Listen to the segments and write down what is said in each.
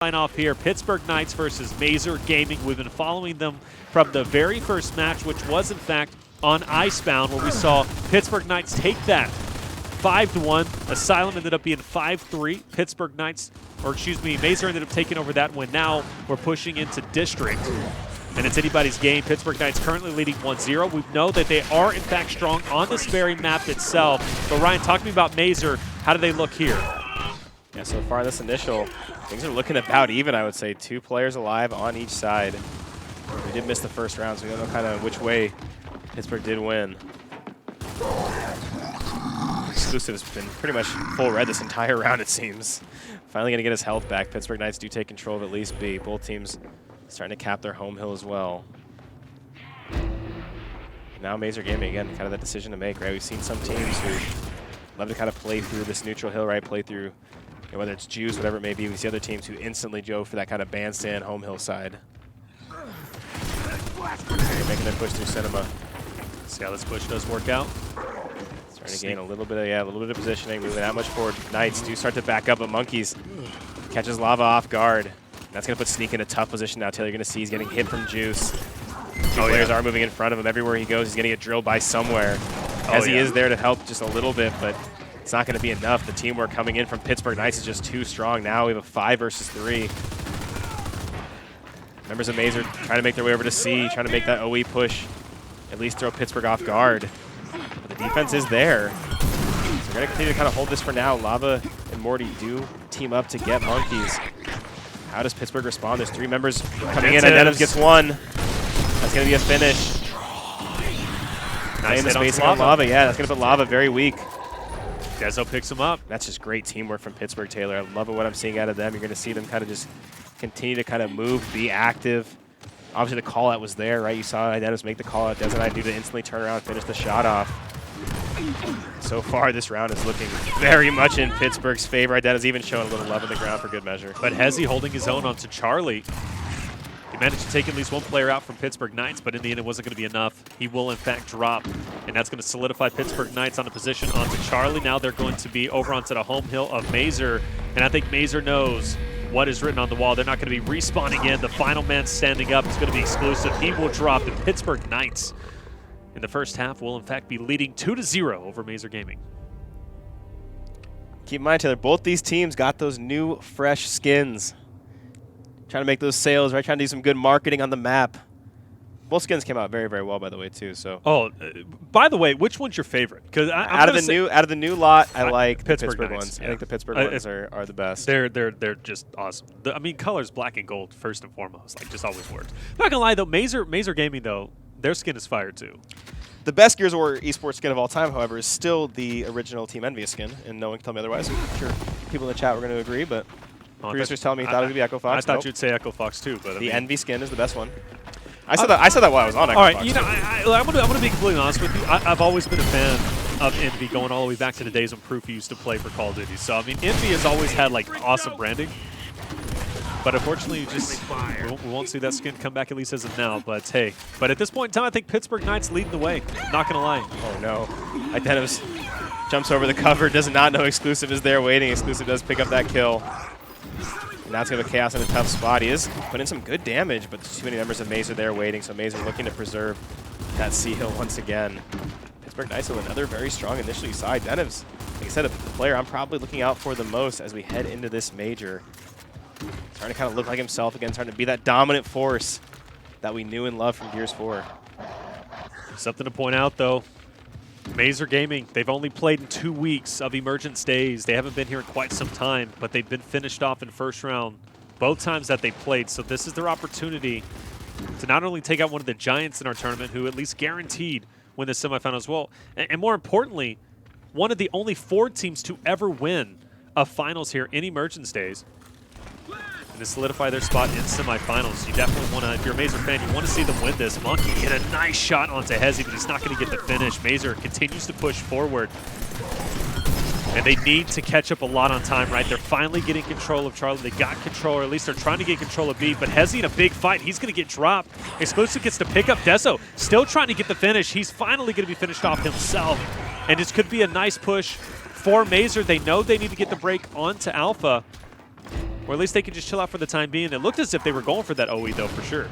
Sign off here. Pittsburgh Knights versus Mazer Gaming. We've been following them from the very first match, which was in fact on Icebound, where we saw Pittsburgh Knights take that 5-1. Asylum ended up being 5-3. Pittsburgh Knights, or excuse me, Mazer ended up taking over that win. Now we're pushing into District, and it's anybody's game. Pittsburgh Knights currently leading 1-0. We know that they are in fact strong on this very map itself. But Ryan, talk to me about Mazer. How do they look here? Yeah, so far this initial, things are looking about even, I would say. 2 players alive on each side. We did miss the first round, so we don't know kind of which way Pittsburgh did win. Exclusive has been pretty much full red this entire round, it seems. Finally going to get his health back. Pittsburgh Knights do take control of at least B. Both teams starting to cap their home hill as well. Now Mazer Gaming, again, kind of that decision to make, right? We've seen some teams who love to kind of play through this neutral hill, right? Play through, you know, whether it's Jews, whatever it may be. We see other teams who instantly go for that kind of bandstand home hill side. Making their push through Cinema. See how this push does work out. Starting to gain a little bit of positioning, moving that much forward. Knights do start to back up, but Monkeys catches Lava off guard. That's going to put Sneak in a tough position now. Taylor, you're going to see he's getting hit from Juice. Two players are moving in front of him. Everywhere he goes, he's going to get drilled by somewhere. As he is there to help just a litto bit, but it's not going to be enough. The teamwork coming in from Pittsburgh Knights is just too strong. Now we have a 5 versus 3. Members of Mazer trying to make their way over to C, trying to make that OE push, at least throw Pittsburgh off guard. But the defense is there. So we're going to continue to kind of hold this for now. Lava and Morty do team up to get Monkeys. How does Pittsburgh respond? There's 3 members coming in. Adenims gets 1. That's going to be a finish. Nice hit space on Lava. Yeah, that's going to put Lava very weak. Dezo picks him up. That's just great teamwork from Pittsburgh, Taylor. I love what I'm seeing out of them. You're going to see them kind of just continue to kind of move, be active. Obviously, the call-out was there, right? You saw Identis make the call-out. Doesn't I do to instantly turn around and finish the shot off. So far, this round is looking very much in Pittsburgh's favor. Identis even showing a little love on the ground for good measure. But Hezi holding his own onto Charlie. He managed to take at least 1 player out from Pittsburgh Knights, but in the end, it wasn't going to be enough. He will, in fact, drop, and that's going to solidify Pittsburgh Knights on a position onto Charlie. Now they're going to be over onto the home hill of Mazer, and I think Mazer knows what is written on the wall. They're not going to be respawning in. The final man standing up is going to be exclusive. He will drop, and Pittsburgh Knights in the first half will, in fact, be leading 2-0 over Mazer Gaming. Keep in mind, Taylor, both these teams got those new, fresh skins. Trying to make those sales, right? Trying to do some good marketing on the map. Both skins came out very, very well, by the way, too. So. Oh, by the way, which one's your favorite? Because out of the new lot, I like Pittsburgh the Pittsburgh Knights, ones. yeah. I think the Pittsburgh ones are the best. They're just awesome. I mean, colors black and gold first and foremost. Like, just always works. Not gonna lie though, Mazer Gaming though, their skin is fire too. The best Gears of War esports skin of all time, however, is still the original Team Envious skin, and no one can tell me otherwise. I'm sure people in the chat were going to agree, but producers tell me he thought it would be Echo Fox. I thought you'd say Echo Fox too, but the Envy skin is the best one. I said that while I was on Echo Fox. All right, you know, I'm gonna be completely honest with you. I've always been a fan of Envy, going all the way back to the days when Proof used to play for Call of Duty. So I mean, Envy has always had like awesome branding. But unfortunately, we won't see that skin come back, at least as of now. But hey, at this point in time, I think Pittsburgh Knights leading the way. Not gonna lie. Oh no, Identis jumps over the cover, does not know Exclusive is there waiting. Exclusive does pick up that kill. And that's gonna have Chaos in a tough spot. He is putting some good damage, but too many members of Mazer there waiting. So Mazer looking to preserve that C hill once again. Pittsburgh Knights with another very strong initially side. Denivs, like I said, the player I'm probably looking out for the most as we head into this major. Starting to kind of look like himself again, starting to be that dominant force that we knew and loved from Gears 4. Something to point out, though. Mazer Gaming, they've only played in 2 weeks of Emergence days. They haven't been here in quite some time, but they've been finished off in first round both times that they played. So this is their opportunity to not only take out one of the giants in our tournament, who at least guaranteed win the semifinal as well, and more importantly, one of the only 4 teams to ever win a finals here in Emergence days. To solidify their spot in semifinals. You definitely want to, if you're a Mazer fan, you want to see them win this. Monkey hit a nice shot onto Hezi, but he's not going to get the finish. Mazer continues to push forward. And they need to catch up a lot on time, right? They're finally getting control of Charlie. They got control, or at least they're trying to get control of B, but Hezi in a big fight. He's going to get dropped. Exclusive gets to pick up Dezo. Still trying to get the finish. He's finally going to be finished off himself. And this could be a nice push for Mazer. They know they need to get the break onto Alpha. Or at least they can just chill out for the time being. It looked as if they were going for that OE, though, for sure.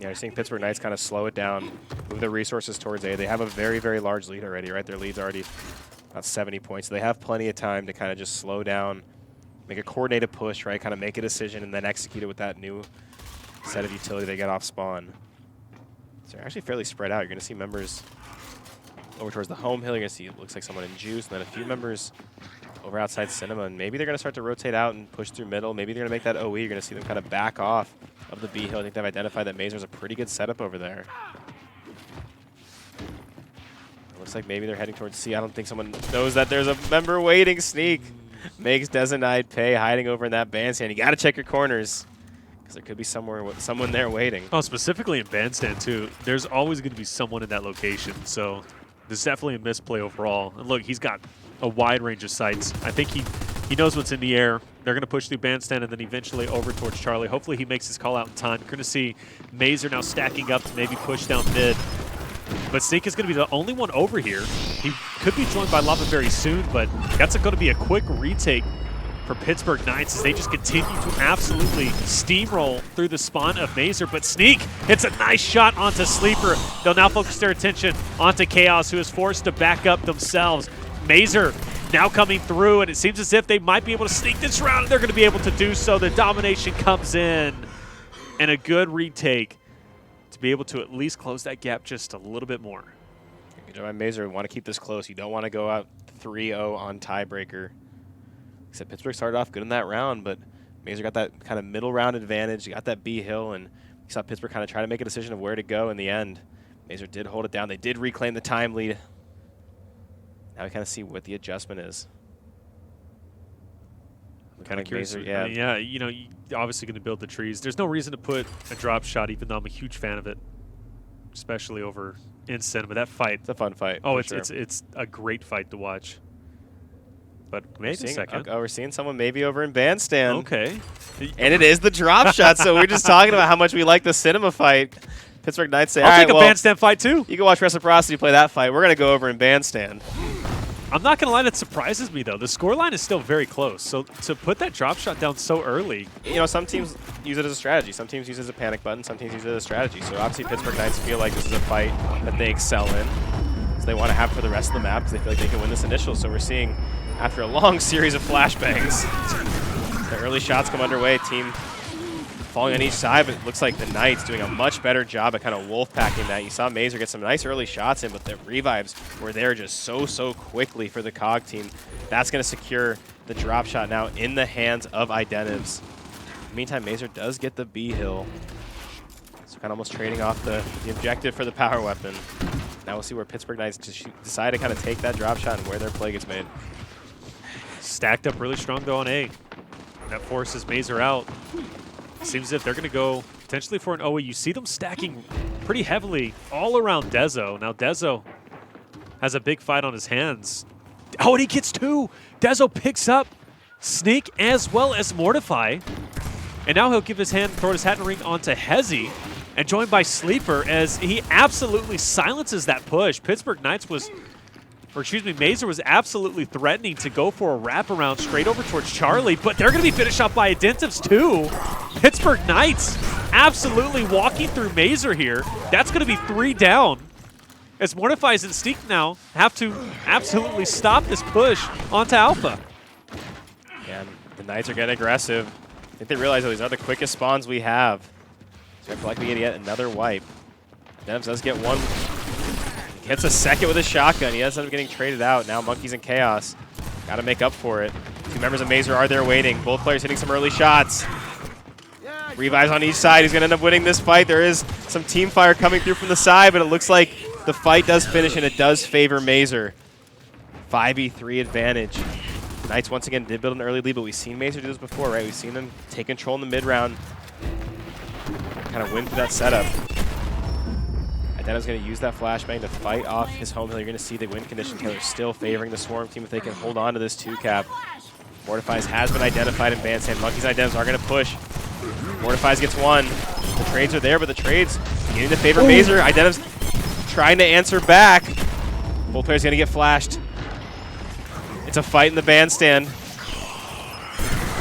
Yeah, you're seeing Pittsburgh Knights kind of slow it down, move their resources towards A. They have a very, very large lead already, right? Their lead's already about 70 points. So they have plenty of time to kind of just slow down, make a coordinated push, right? Kind of make a decision and then execute it with that new set of utility they get off spawn. So they're actually fairly spread out. You're going to see members over towards the home hill. You're going to see, it looks like someone in Juice, and then a few members over outside Cinema. And maybe they're going to start to rotate out and push through middle. Maybe they're going to make that OE. You're going to see them kind of back off of the B hill. I think they've identified that Mazer's a pretty good setup over there. It looks like maybe they're heading towards C. I don't think someone knows that there's a member waiting. Sneak makes Designite pay, hiding over in that bandstand. You got to check your corners, because there could be someone there waiting. Oh, specifically in bandstand, too. There's always going to be someone in that location, so there's definitely a misplay overall. And look, he's got a wide range of sights. I think he knows what's in the air. They're going to push through bandstand and then eventually over towards Charlie. Hopefully he makes his call out in time. You're going to see Mazer now stacking up to maybe push down mid. But Sneak is going to be the only one over here. He could be joined by Lava very soon, but that's going to be a quick retake for Pittsburgh Knights as they just continue to absolutely steamroll through the spawn of Mazer. But Sneak hits a nice shot onto Sleeper. They'll now focus their attention onto Chaos, who is forced to back up themselves. Mazer now coming through, and it seems as if they might be able to sneak this round, and they're going to be able to do so. The domination comes in, and a good retake to be able to at least close that gap just a little bit more. Good job by Mazer. We want to keep this close. You don't want to go out 3-0 on tiebreaker. Except Pittsburgh started off good in that round, but Mazer got that kind of middle round advantage. You got that B hill, and you saw Pittsburgh kind of try to make a decision of where to go in the end. Mazer did hold it down. They did reclaim the time lead. Now we kind of see what the adjustment is. I'm kind of curious. Yeah, you know, you're obviously going to build the trees. There's no reason to put a drop shot, even though I'm a huge fan of it, especially over in Cinema. That fight. It's a fun fight. Oh, it's a great fight to watch. But maybe a second. We're seeing someone maybe over in bandstand. Okay. And it is the drop shot, so we're just talking about how much we like the Cinema fight. Pittsburgh Knights say, I'll take a bandstand fight, too. You can watch Reciprocity play that fight. We're going to go over in bandstand. I'm not going to lie, that surprises me, though. The scoreline is still very close. So to put that drop shot down so early. You know, some teams use it as a strategy. Some teams use it as a panic button. Some teams use it as a strategy. So obviously Pittsburgh Knights feel like this is a fight that they excel in. So they want to have for the rest of the map because they feel like they can win this initial. So we're seeing, after a long series of flashbangs, the early shots come underway. Team falling on each side, but it looks like the Knights doing a much better job at kind of wolf packing that. You saw Mazer get some nice early shots in, but the revives were there just so quickly for the COG team. That's going to secure the drop shot now in the hands of Identives. In the meantime, Mazer does get the B hill. So kind of almost trading off the objective for the power weapon. Now we'll see where Pittsburgh Knights decide to kind of take that drop shot and where their play gets made. Stacked up really strong, though, on A. That forces Mazer out. Seems as if they're going to go potentially for an OE. You see them stacking pretty heavily all around Dezo. Now Dezo has a big fight on his hands. Oh, and he gets two. Dezo picks up Sneak as well as Mortify. And now he'll give his hand, throw his hat and ring onto Hezi. And joined by Sleeper as he absolutely silences that push. Pittsburgh Knights was, or excuse me, Mazer was absolutely threatening to go for a wraparound straight over towards Charlie, but they're going to be finished off by Identives too. Pittsburgh Knights absolutely walking through Mazer here. That's going to be 3 down. As Mortifies and Sneak now have to absolutely stop this push onto Alpha. Yeah, the Knights are getting aggressive. I think they realize that these are the quickest spawns we have. So I feel like we get yet another wipe. Identives does get one. He hits a second with a shotgun. He ends up getting traded out. Now Monkeys and Chaos got to make up for it. 2 members of Mazer are there waiting. Both players hitting some early shots. Revives on each side. He's going to end up winning this fight. There is some team fire coming through from the side, but it looks like the fight does finish, and it does favor Mazer. 5v3 advantage. Knights once again did build an early lead, but we've seen Mazer do this before, right? We've seen them take control in the mid-round, kind of win through that setup. Identive's going to use that flashbang to fight off his home hill. You're going to see the win condition. Taylor's still favoring the Swarm team if they can hold on to this 2-cap. Mortifies has been identified in bandstand. Monkeys and Identives are going to push. Mortifies gets one. The trades are there, but the trades beginning to favor Mazer. Identives trying to answer back. Both players going to get flashed. It's a fight in the bandstand.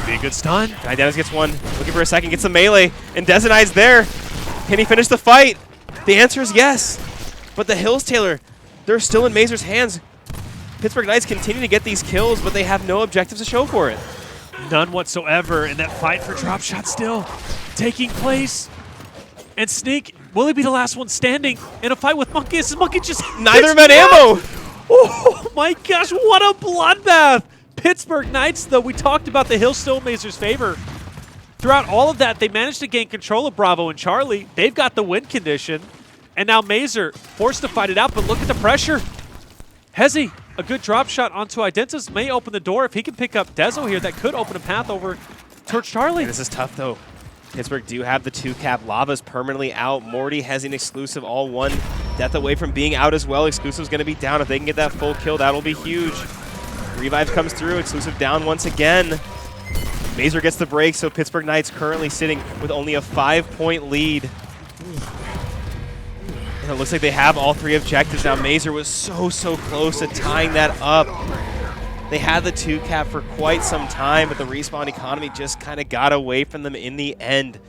Be a good stun. Dennis gets one, looking for a second, gets the melee, and Dezenai's there. Can he finish the fight? The answer is yes. But the Hills Tailor, they're still in Mazer's hands. Pittsburgh Knights continue to get these kills, but they have no objectives to show for it. None whatsoever, and that fight for drop shot still taking place. And Sneak, will he be the last one standing in a fight with Monkey? This Monkey just Neither men ammo. Oh my gosh, what a bloodbath! Pittsburgh Knights, though, we talked about the hill still in Mazer's favor. Throughout all of that, they managed to gain control of Bravo and Charlie. They've got the win condition. And now Mazer forced to fight it out, but look at the pressure. Hezi, a good drop shot onto Identitas may open the door. If he can pick up Dezo here, that could open a path over towards Charlie. This is tough, though. Pittsburgh do have the 2-cap. Lava's permanently out. Morty has an exclusive, all one death away from being out as well. Exclusive's going to be down. If they can get that full kill, that'll be huge. Revive comes through. Exclusive down once again. Mazer gets the break, so Pittsburgh Knights currently sitting with only a 5-point lead. And it looks like they have all 3 objectives now. Mazer was so close to tying that up. They had the 2-cap for quite some time, but the respawn economy just kind of got away from them in the end.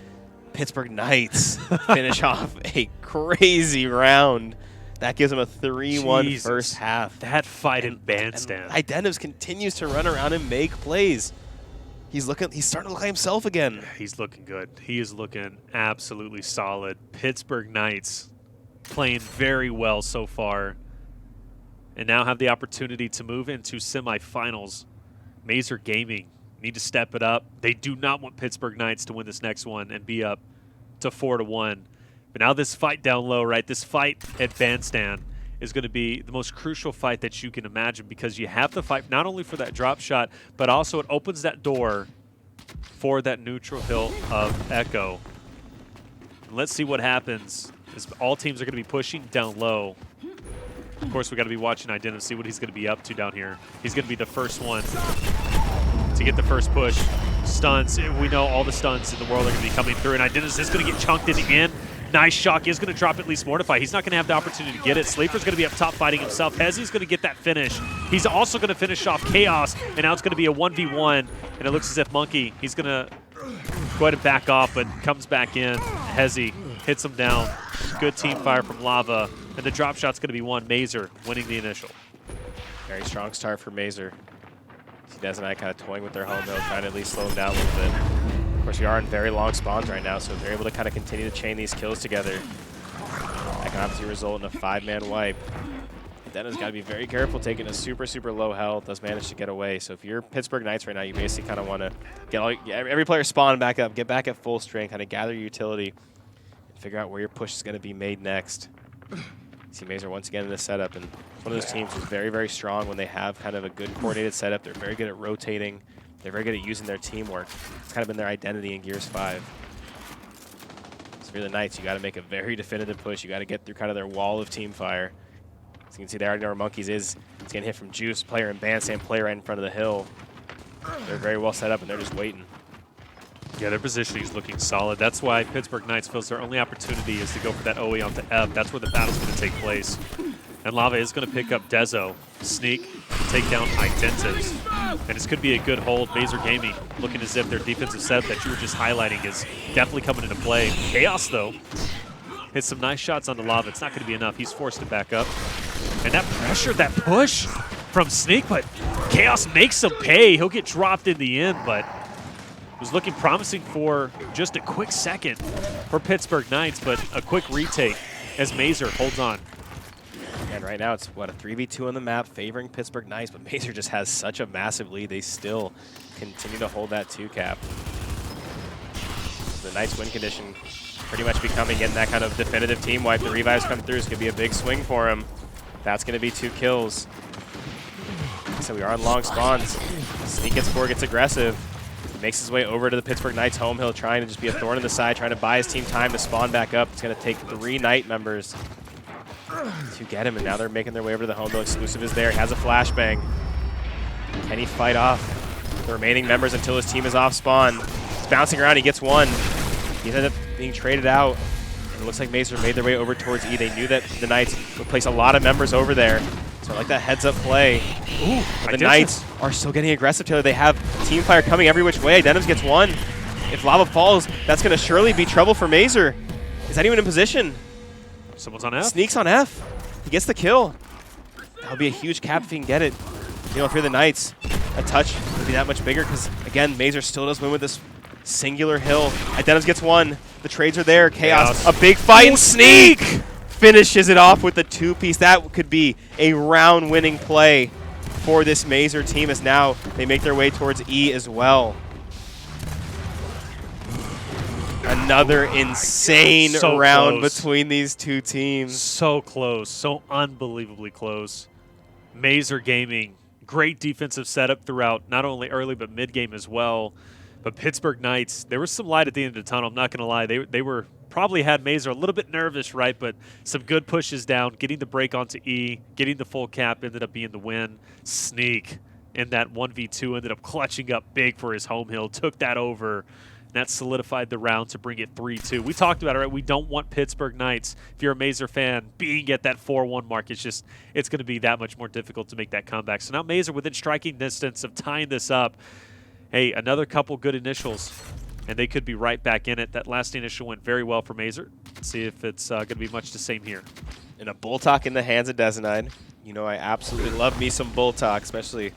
Pittsburgh Knights finish off a crazy round. That gives them a 3-1 first half. That fight in Bandstand. Identitas continues to run around and make plays. He's starting to look like himself again. He's looking good. He is looking absolutely solid. Pittsburgh Knights playing very well so far, and now have the opportunity to move into semifinals. Mazer Gaming need to step it up. They do not want Pittsburgh Knights to win this next one and be up to 4-1. But now this fight down low, right? This fight at Bandstand is going to be the most crucial fight that you can imagine, because you have to fight not only for that drop shot, but also it opens that door for that neutral hill of Echo. And let's see what happens, as all teams are going to be pushing down low. Of course, we got to be watching Identity, see what he's going to be up to down here. He's going to be the first one to get the first push. Stuns, we know all the stuns in the world are going to be coming through, and Identity is going to get chunked in the end. Nice shock. He's going to drop at least Mortify. He's not going to have the opportunity to get it. Slafer's going to be up top fighting himself. Hezi's going to get that finish. He's also going to finish off Chaos, and now it's going to be a 1v1, and it looks as if Monkey, he's going to go ahead and back off, but comes back in. Hezi hits him down. Good team fire from Lava, and the drop shot's going to be one. Mazer winning the initial. Very strong start for Mazer. See Dezenai kind of toying with their home though, trying to at least slow them down a little bit. Of course, we are in very long spawns right now, so if they're able to kind of continue to chain these kills together, that can obviously result in a 5-man wipe. Dennis got to be very careful taking a super low health, does manage to get away. So if you're Pittsburgh Knights right now, you basically kind of want to get every player spawn back up, get back at full strength, kind of gather your utility, and figure out where your push is going to be made next. See Mazer once again in this setup, and one of those teams who's very strong when they have kind of a good coordinated setup. They're very good at rotating. They're very good at using their teamwork. It's kind of been their identity in Gears 5. So for the Knights, you got to make a very definitive push. You got to get through kind of their wall of team fire. So you can see they already know where Monkeys is. It's getting hit from Juice, player and Bandstand, player right in front of the hill. They're very well set up, and they're just waiting. Yeah, their positioning is looking solid. That's why Pittsburgh Knights feels their only opportunity is to go for that OE onto F. That's where the battle's going to take place. And Lava is going to pick up Dezo, sneak, take down Identitas. And this could be a good hold. Mazer Gaming looking as if their defensive setup that you were just highlighting is definitely coming into play. Chaos, though, hits some nice shots on the Lava. It's not going to be enough. He's forced to back up. And that pressure, that push from Sneak, but Chaos makes him pay. He'll get dropped in the end, but it was looking promising for just a quick second for Pittsburgh Knights, but a quick retake as Mazer holds on. And right now it's, what, a 3v2 on the map favoring Pittsburgh Knights, but Mazer just has such a massive lead. They still continue to hold that 2-cap. The Knights win condition pretty much getting that kind of definitive team wipe. The revives come through. It's going to be a big swing for him. That's going to be 2 kills. So we are on long spawns. Sneak gets 4, gets aggressive. Makes his way over to the Pittsburgh Knights home hill, trying to just be a thorn in the side, trying to buy his team time to spawn back up. It's going to take 3 Knight members to get him, and now they're making their way over to the home hill. Exclusive is there. He has a flashbang. Can he fight off the remaining members until his team is off spawn? He's bouncing around. He gets one. He ended up being traded out, and it looks like Mazer made their way over towards E. They knew that the Knights would place a lot of members over there. So So I like that heads-up play. Ooh, The Knights are still getting aggressive, Taylor. They have Team Fire coming every which way. Denims gets one. If Lava falls, that's going to surely be trouble for Mazer. Is anyone in position? Someone's on F. Sneaks on F. He gets the kill. That'll be a huge cap if he can get it. You know, if you're the Knights, a touch would be that much bigger because, again, Mazer still does win with this singular hill. Denims gets one. The trades are there. Chaos. A big fight. And Sneak finishes it off with the two-piece. That could be a round-winning play for this Mazer team as now they make their way towards E as well. Another insane round between these two teams. So close. So unbelievably close. Mazer Gaming, great defensive setup throughout, not only early but mid-game as well. But Pittsburgh Knights, there was some light at the end of the tunnel. I'm not going to lie. They were probably had Mazer a little bit nervous, right? But some good pushes down, getting the break onto E, getting the full cap ended up being the win. Sneak in that 1v2 ended up clutching up big for his home hill, took that over. That solidified the round to bring it 3-2. We talked about it, right? We don't want Pittsburgh Knights, if you're a Mazer fan, being at that 4-1 mark. It's going to be that much more difficult to make that comeback. So now Mazer within striking distance of tying this up. Hey, another couple good initials, and they could be right back in it. That last initial went very well for Mazer. Let's see if it's going to be much the same here. And a bull talk in the hands of Dezenide. You know, I absolutely love me some bull talk, especially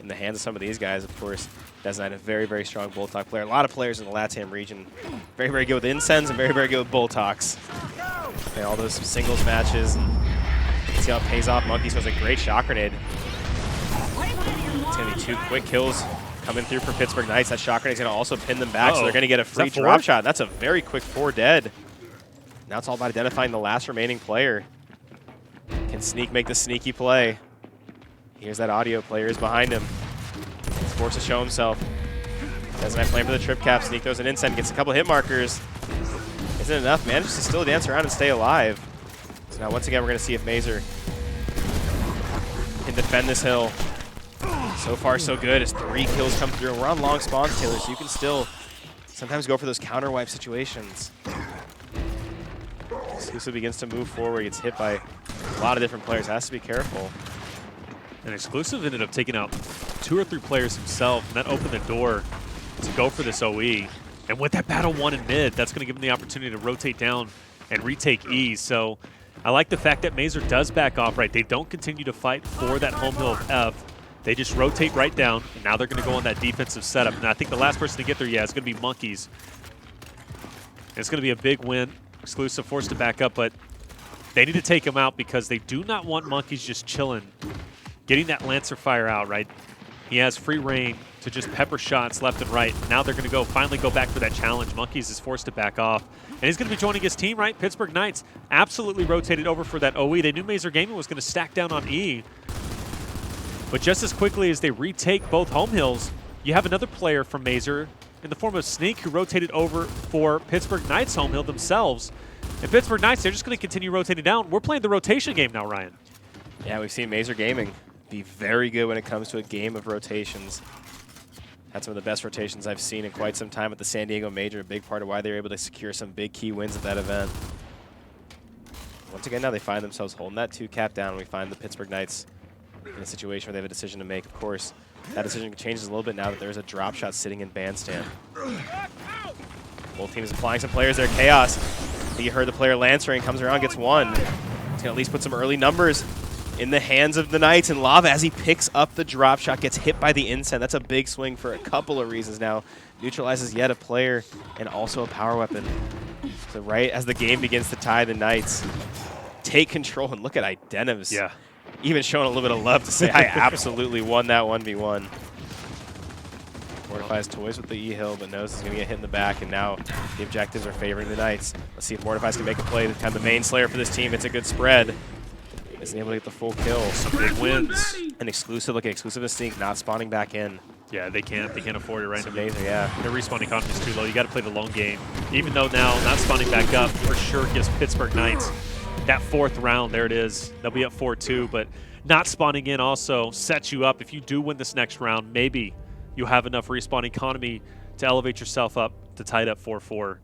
in the hands of some of these guys, of course. Dezenide, a very, very strong bull talk player. A lot of players in the LATAM region, very, very good with incense and very, very good with bull talks. Okay, all those singles matches. And see how it pays off. Monkey throws a great shot grenade. It's going to be 2 quick kills coming through for Pittsburgh Knights. That shot grenade's going to also pin them back, so they're going to get a free drop shot. That's a very quick 4 dead. Now it's all about identifying the last remaining player. Can Sneak make the sneaky play? Here's that audio. Player is behind him. He's forced to show himself. Dezenide playing for the trip cap. Sneak throws an incense, gets a couple hit markers. Isn't enough. Manages to still dance around and stay alive. So now once again, we're going to see if Mazer can defend this hill. So far, so good as 3 kills come through. We're on long spawns, Taylor, so you can still sometimes go for those counter wipe situations. Exclusive begins to move forward. Gets hit by a lot of different players. Has to be careful. And Exclusive ended up taking out 2 or 3 players himself, and that opened the door to go for this OE. And with that battle 1 in mid, that's going to give him the opportunity to rotate down and retake E. So I like the fact that Mazer does back off, right? They don't continue to fight for that home hill of F. They just rotate right down, and now they're going to go on that defensive setup. And I think the last person to get there, yeah, is going to be Monkeys. And it's going to be a big win. Exclusive forced to back up, but they need to take him out because they do not want Monkeys just chilling, getting that Lancer fire out, right? He has free reign to just pepper shots left and right. Now they're going to finally go back for that challenge. Monkeys is forced to back off. And he's going to be joining his team, right? Pittsburgh Knights absolutely rotated over for that OE. They knew Mazer Gaming was going to stack down on E. But just as quickly as they retake both home hills, you have another player from Mazer in the form of Sneak who rotated over for Pittsburgh Knights home hill themselves. And Pittsburgh Knights, they're just going to continue rotating down. We're playing the rotation game now, Ryan. Yeah, we've seen Mazer Gaming be very good when it comes to a game of rotations. Had some of the best rotations I've seen in quite some time at the San Diego Major, a big part of why they were able to secure some big key wins at that event. Once again, now they find themselves holding that 2 cap down. We find the Pittsburgh Knights in a situation where they have a decision to make. Of course, that decision changes a little bit now that there's a drop shot sitting in bandstand. Both teams applying some players there. Chaos. You heard the player Lancering, comes around, gets 1. He's going to at least put some early numbers in the hands of the Knights, and Lava, as he picks up the drop shot, gets hit by the incense. That's a big swing for a couple of reasons now. Neutralizes yet a player and also a power weapon. So right as the game begins to tie, the Knights take control, and look at Idenims. Yeah. Even showing a little bit of love to say, I absolutely won that 1v1. Mortifies toys with the E-Hill, but knows he's going to get hit in the back, and now the objectives are favoring the Knights. Let's see if Mortifies can make a play. Kind of the main slayer for this team. It's a good spread. Isn't able to get the full kill. Some big wins. And Exclusive, look at Exclusive and Sneak not spawning back in. Yeah, they can't afford it right now. Amazing, yeah. Their respawn economy is too low. You got to play the long game. Even though now not spawning back up for sure gives Pittsburgh Knights that 4th round. There it is. They'll be up 4-2, but not spawning in also sets you up. If you do win this next round, maybe you have enough respawn economy to elevate yourself up to tie it up 4-4.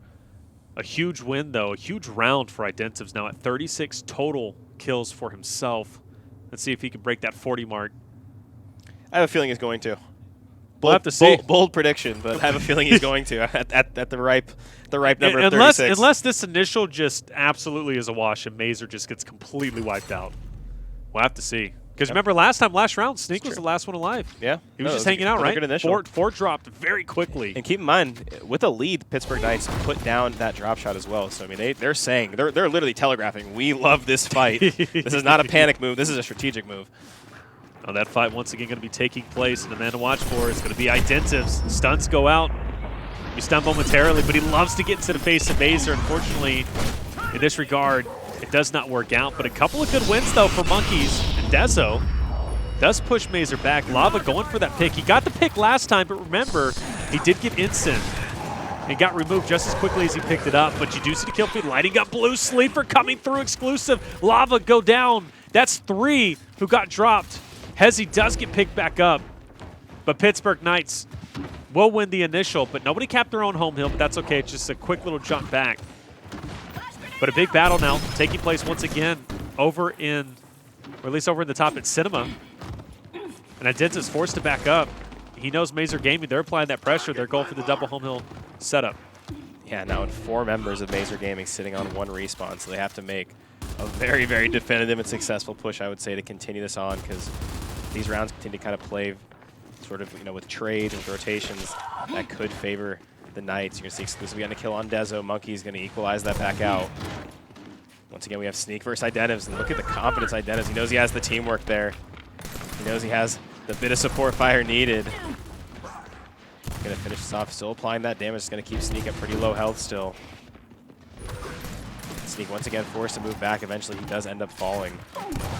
A huge win, though. A huge round for Identives now at 36 total kills for himself. Let's see if he can break that 40 mark. I have a feeling he's going to. We'll have to see. Bold prediction, but I have a feeling he's going to at the ripe number of 36. Unless this initial just absolutely is a wash and Mazer just gets completely wiped out. We'll have to see. Because remember last round, Sneak was the last one alive. Yeah. He was just hanging out, right? Good initial. Four dropped very quickly. And keep in mind, with a lead, Pittsburgh Knights put down that drop shot as well. So, I mean, they're saying, they're literally telegraphing, we love this fight. This is not a panic move. This is a strategic move. Oh, that fight once again going to be taking place, and the man to watch for is going to be Identives. Stunts go out. He stunned momentarily, but he loves to get into the face of Mazer. Unfortunately, in this regard, it does not work out. But a couple of good wins, though, for Monkeys. And Dezo does push Mazer back. Lava going for that pick. He got the pick last time, but remember, he did get instant. He got removed just as quickly as he picked it up. But you do see the kill feed lighting up. Blue Sleeper coming through exclusive. Lava go down. That's 3 who got dropped. Hezi does get picked back up, but Pittsburgh Knights will win the initial, but nobody capped their own home hill, but that's okay. It's just a quick little jump back. But a big battle now taking place once again over in, or at least over in the top at Cinema. And Identita's forced to back up. He knows Mazer Gaming, they're applying that pressure. They're going for the double home hill setup. Yeah, now with 4 members of Mazer Gaming sitting on 1 respawn, so they have to make a very, very definitive and successful push, I would say, to continue this on, because these rounds continue to kind of play sort of, with trades and rotations that could favor the Knights. You're going to see exclusively getting a kill on Dezo. Monkey's going to equalize that back out. Once again, we have Sneak versus Identives, and look at the confidence Identives. He knows he has the teamwork there. He knows he has the bit of support fire needed. Going to finish this off, still applying that damage. It's going to keep Sneak at pretty low health still. Sneak once again forced to move back. Eventually, he does end up falling.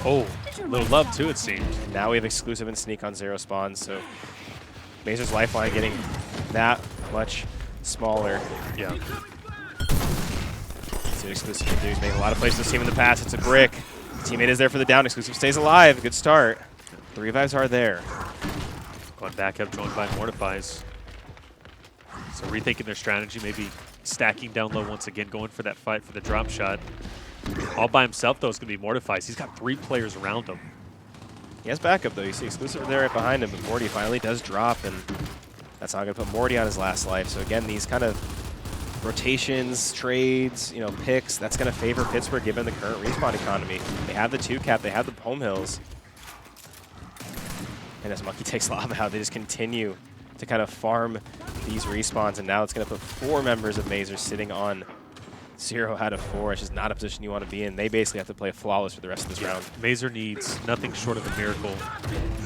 Oh, a little love too, it seems. And now we have exclusive and Sneak on 0 spawns, so Mazer's lifeline getting that much smaller. Yeah. See what exclusive can do. He's made a lot of plays for this team in the past. It's a brick. The teammate is there for the down. Exclusive stays alive. Good start. The revives are there. Going back up, joined by Mortifies. So rethinking their strategy, maybe stacking down low once again, going for that fight for the drop shot. All by himself, though, is going to be Mortifies. He's got 3 players around him. He has backup, though. You see exclusive there right behind him, but Morty finally does drop, and that's not going to put Morty on his last life. So again, these kind of rotations, trades, picks, that's going to favor Pittsburgh given the current respawn economy. They have the 2-cap, they have the home hills. And as Monkey takes Lava out, they just continue to kind of farm these respawns, and now it's going to put 4 members of Mazer sitting on 0 out of 4. It's just not a position you want to be in. They basically have to play flawless for the rest of this round. Mazer needs nothing short of a miracle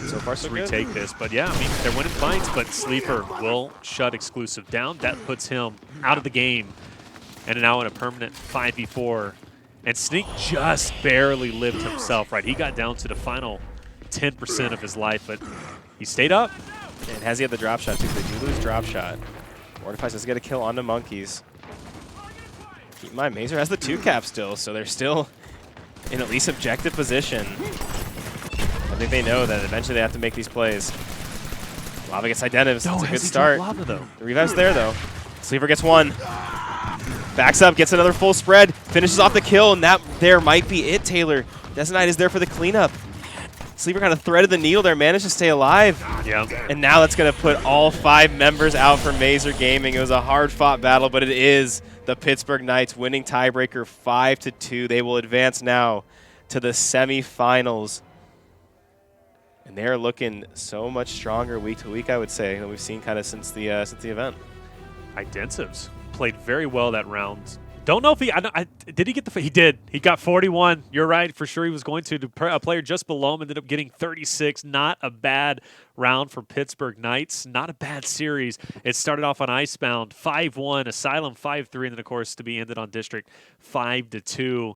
so far so to retake this. But yeah, I mean, they're winning fights, but Sleeper will shut exclusive down. That puts him out of the game and now in a permanent 5v4. And Sneak just barely lived himself, right? He got down to the final 10% of his life, but he stayed up. And has he had the drop shot, too? They do lose drop shot. Mortifies does get a kill on the Monkeys. Keep in mind, Mazer has the 2-cap still, so they're still in at least objective position. I think they know that eventually they have to make these plays. Lava gets Identives. That's a good start. Lava, though. The revive's there, though. Sleeper gets 1. Backs up, gets another full spread, finishes off the kill, and that there might be it, Taylor. Detonite is there for the cleanup. Sleeper kind of threaded the needle there, managed to stay alive. Yeah. And now that's going to put all 5 members out for Mazer Gaming. It was a hard-fought battle, but it is the Pittsburgh Knights winning tiebreaker 5-2. They will advance now to the semifinals. And they're looking so much stronger week to week, I would say, than we've seen kind of since the event. Identives played very well that round. Don't know if he did he get the – he did. He got 41. You're right. For sure he was going to. A player just below him ended up getting 36. Not a bad round for Pittsburgh Knights. Not a bad series. It started off on Icebound 5-1, Asylum 5-3, and then, of course, to be ended on District 5-2.